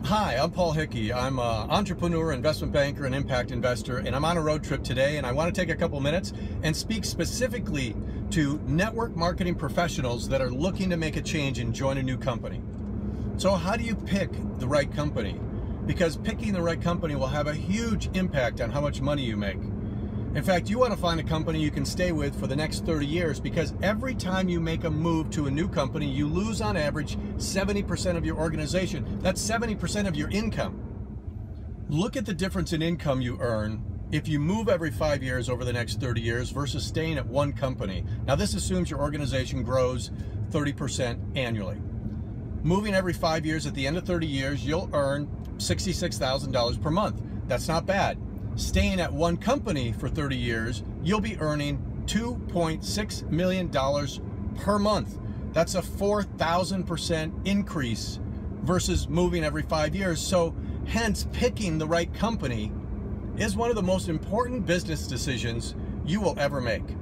Hi, I'm Paul Hickey. I'm an entrepreneur, investment banker, and impact investor, and I'm on a road trip today, and I want to take a couple minutes and speak specifically to network marketing professionals that are looking to make a change and join a new company. So how do you pick the right company? Because picking the right company will have a huge impact on how much money you make. In fact, you want to find a company you can stay with for the next 30 years because every time you make a move to a new company, you lose on average 70% of your organization. That's 70% of your income. Look at the difference in income you earn if you move every 5 years over the next 30 years versus staying at one company. Now, this assumes your organization grows 30% annually. Moving every 5 years, at the end of 30 years, you'll earn $66,000 per month. That's not bad. Staying at one company for 30 years, you'll be earning $2.6 million per month. That's a 4,000% increase versus moving every 5 years. So hence, picking the right company is one of the most important business decisions you will ever make.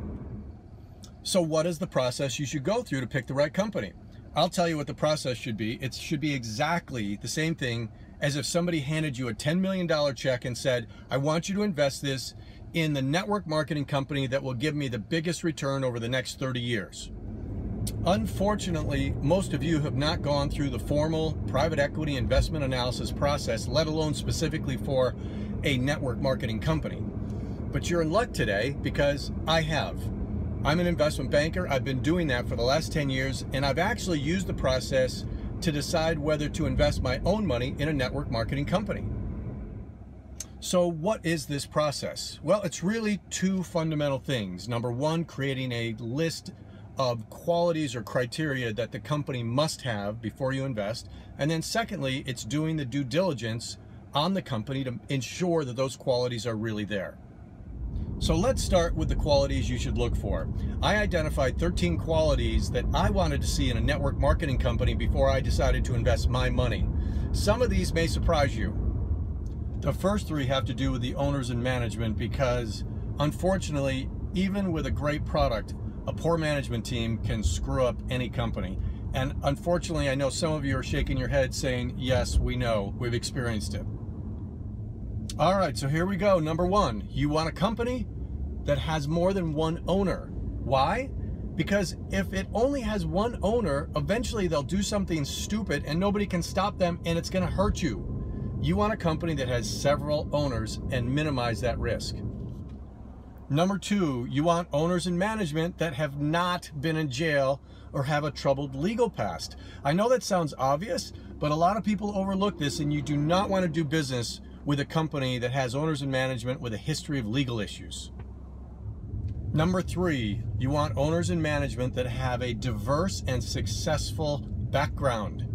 So what is the process you should go through to pick the right company? I'll tell you what the process should be. It should be exactly the same thing as if somebody handed you a $10 million check and said, I want you to invest this in the network marketing company that will give me the biggest return over the next 30 years. Unfortunately, most of you have not gone through the formal private equity investment analysis process, let alone specifically for a network marketing company. But you're in luck today because I have. I'm an investment banker. I've been doing that for the last 10 years, and I've actually used the process to decide whether to invest my own money in a network marketing company. So what is this process? Well, it's really two fundamental things. Number one, creating a list of qualities or criteria that the company must have before you invest. And then secondly, it's doing the due diligence on the company to ensure that those qualities are really there. So let's start with the qualities you should look for. I identified 13 qualities that I wanted to see in a network marketing company before I decided to invest my money. Some of these may surprise you. The first three have to do with the owners and management because, unfortunately, even with a great product, a poor management team can screw up any company. And unfortunately, I know some of you are shaking your head saying, yes, we know, we've experienced it. All right, so here we go. Number one, you want a company that has more than one owner. Why? Because if it only has one owner, eventually they'll do something stupid and nobody can stop them and it's gonna hurt you. You want a company that has several owners and minimize that risk. Number two, you want owners and management that have not been in jail or have a troubled legal past. I know that sounds obvious, but a lot of people overlook this, and you do not want to do business with a company that has owners and management with a history of legal issues. Number three, you want owners and management that have a diverse and successful background.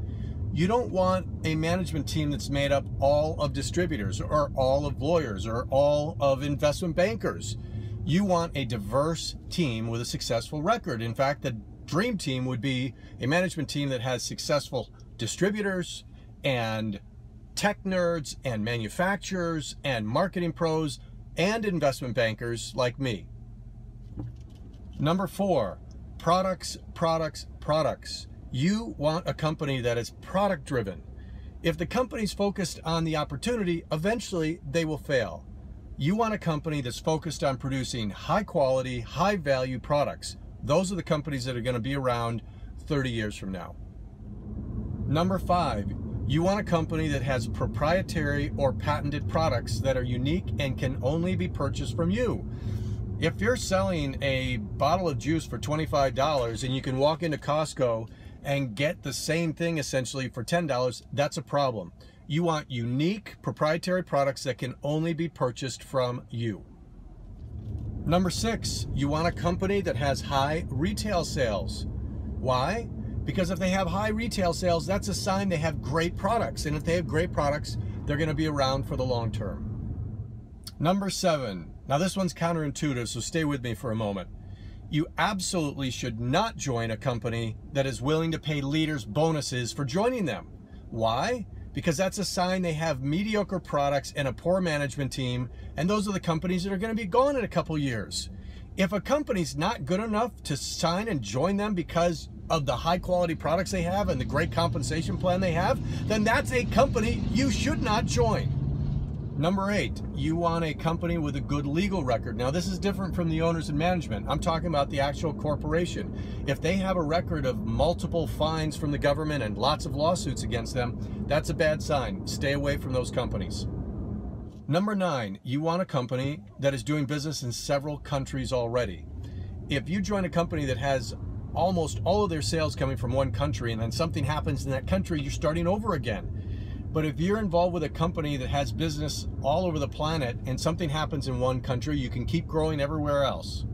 You don't want a management team that's made up all of distributors or all of lawyers or all of investment bankers. You want a diverse team with a successful record. In fact, the dream team would be a management team that has successful distributors and tech nerds and manufacturers and marketing pros and investment bankers like me. Number four, products, products, products. You want a company that is product driven. If the company's focused on the opportunity, eventually they will fail. You want a company that's focused on producing high quality, high value products. Those are the companies that are going to be around 30 years from now. Number five, you want a company that has proprietary or patented products that are unique and can only be purchased from you. If you're selling a bottle of juice for $25 and you can walk into Costco and get the same thing essentially for $10, that's a problem. You want unique proprietary products that can only be purchased from you. Number six, you want a company that has high retail sales. Why? Because if they have high retail sales, that's a sign they have great products. And if they have great products, they're going to be around for the long term. Number seven. Now this one's counterintuitive, so stay with me for a moment. You absolutely should not join a company that is willing to pay leaders bonuses for joining them. Why? Because that's a sign they have mediocre products and a poor management team, and those are the companies that are going to be gone in a couple years. If a company's not good enough to sign and join them because of the high quality products they have and the great compensation plan they have, then that's a company you should not join. Number 8, you want a company with a good legal record. Now this is different from the owners and management. I'm talking about the actual corporation. If they have a record of multiple fines from the government and lots of lawsuits against them, that's a bad sign. Stay away from those companies. Number 9, you want a company that is doing business in several countries already. If you join a company that has almost all of their sales coming from one country and then something happens in that country, you're starting over again. But if you're involved with a company that has business all over the planet and something happens in one country, you can keep growing everywhere else.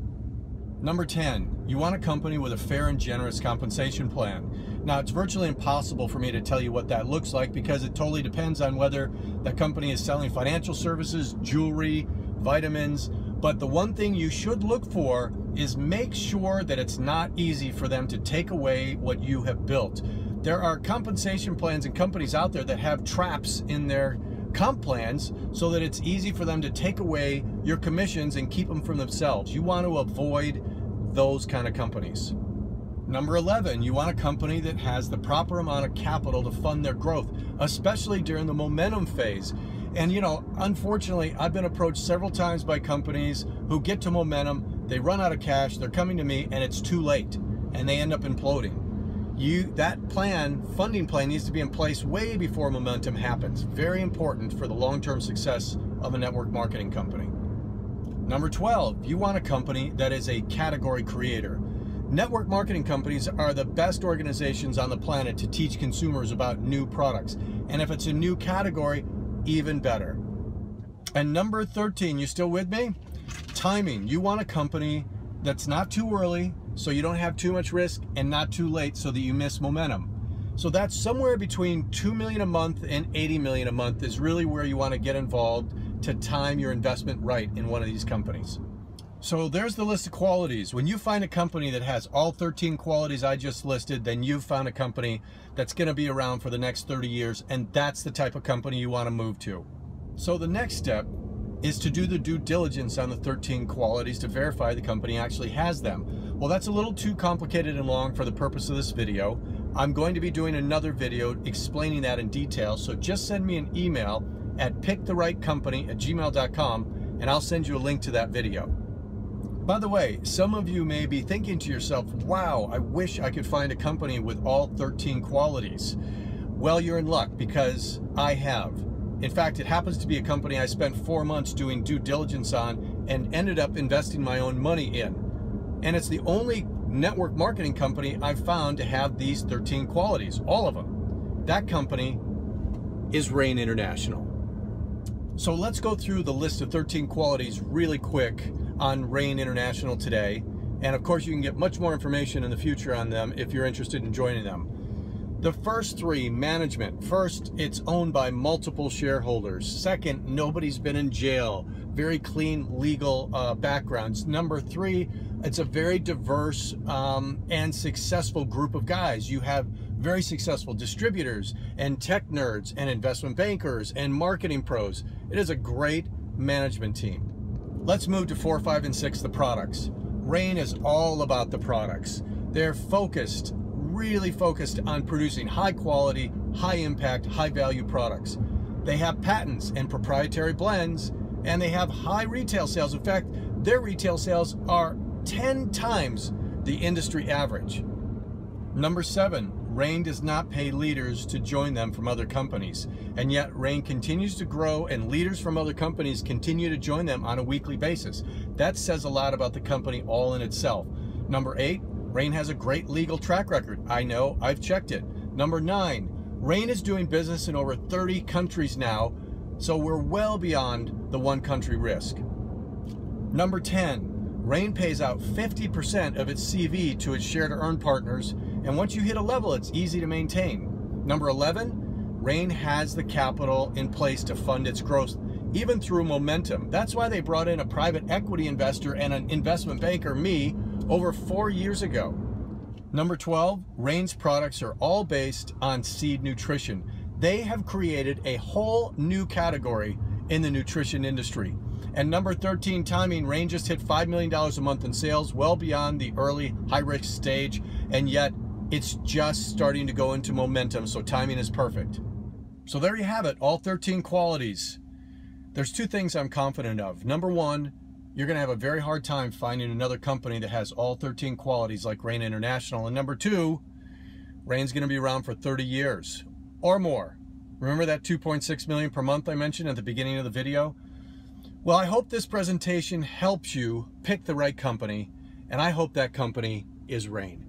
Number 10, you want a company with a fair and generous compensation plan. Now, it's virtually impossible for me to tell you what that looks like because it totally depends on whether the company is selling financial services, jewelry, vitamins. But the one thing you should look for is make sure that it's not easy for them to take away what you have built. There are compensation plans and companies out there that have traps in their comp plans so that it's easy for them to take away your commissions and keep them for themselves. You want to avoid those kind of companies. Number 11, you want a company that has the proper amount of capital to fund their growth, especially during the momentum phase. And you know, unfortunately, I've been approached several times by companies who get to momentum, they run out of cash, they're coming to me, and it's too late, and they end up imploding. That funding plan needs to be in place way before momentum happens. Very important for the long-term success of a network marketing company. Number 12, you want a company that is a category creator. Network marketing companies are the best organizations on the planet to teach consumers about new products. And if it's a new category, even better. And number 13, you still with me? Timing. You want a company that's not too early, so you don't have too much risk, and not too late so that you miss momentum. So that's somewhere between $2 million a month and $80 million a month is really where you want to get involved to time your investment right in one of these companies. So there's the list of qualities. When you find a company that has all 13 qualities I just listed, then you've found a company that's going to be around for the next 30 years, and that's the type of company you want to move to. So the next step is to do the due diligence on the 13 qualities to verify the company actually has them. Well, that's a little too complicated and long for the purpose of this video. I'm going to be doing another video explaining that in detail, so just send me an email at picktherightcompany@gmail.com and I'll send you a link to that video. By the way, some of you may be thinking to yourself, wow, I wish I could find a company with all 13 qualities. Well, you're in luck because I have. In fact, it happens to be a company I spent 4 months doing due diligence on and ended up investing my own money in. And it's the only network marketing company I've found to have these 13 qualities, all of them. That company is Rain International. So let's go through the list of 13 qualities really quick on Rain International today. And of course, you can get much more information in the future on them if you're interested in joining them. The first 3, management. First, it's owned by multiple shareholders. Second, nobody's been in jail. Very clean legal backgrounds. Number 3, it's a very diverse and successful group of guys. You have very successful distributors and tech nerds and investment bankers and marketing pros. It is a great management team. Let's move to 4, 5, and 6, the products. Rain is all about the products. They're focused, really focused on producing high quality, high impact, high value products. They have patents and proprietary blends, and they have high retail sales. In fact, their retail sales are 10 times the industry average. Number 7, Rain does not pay leaders to join them from other companies, and yet Rain continues to grow and leaders from other companies continue to join them on a weekly basis. That says a lot about the company all in itself. Number 8, Rain has a great legal track record. I know, I've checked it. Number 9, Rain is doing business in over 30 countries now, so we're well beyond the one country risk. Number 10, Rain pays out 50% of its CV to its share to earn partners, and once you hit a level, it's easy to maintain. Number 11, Rain has the capital in place to fund its growth, even through momentum. That's why they brought in a private equity investor and an investment banker, me, over 4 years ago. Number 12, Rain's products are all based on seed nutrition. They have created a whole new category in the nutrition industry. And number 13, timing. Rain just hit $5 million a month in sales, well beyond the early high-risk stage, and yet It's just starting to go into momentum, so timing is perfect. So there you have it, all 13 qualities. There's two things I'm confident of. Number one, you're going to have a very hard time finding another company that has all 13 qualities like Rain International. And number two, Rain's going to be around for 30 years or more. Remember that 2.6 million per month I mentioned at the beginning of the video? Well, I hope this presentation helps you pick the right company, and I hope that company is Rain.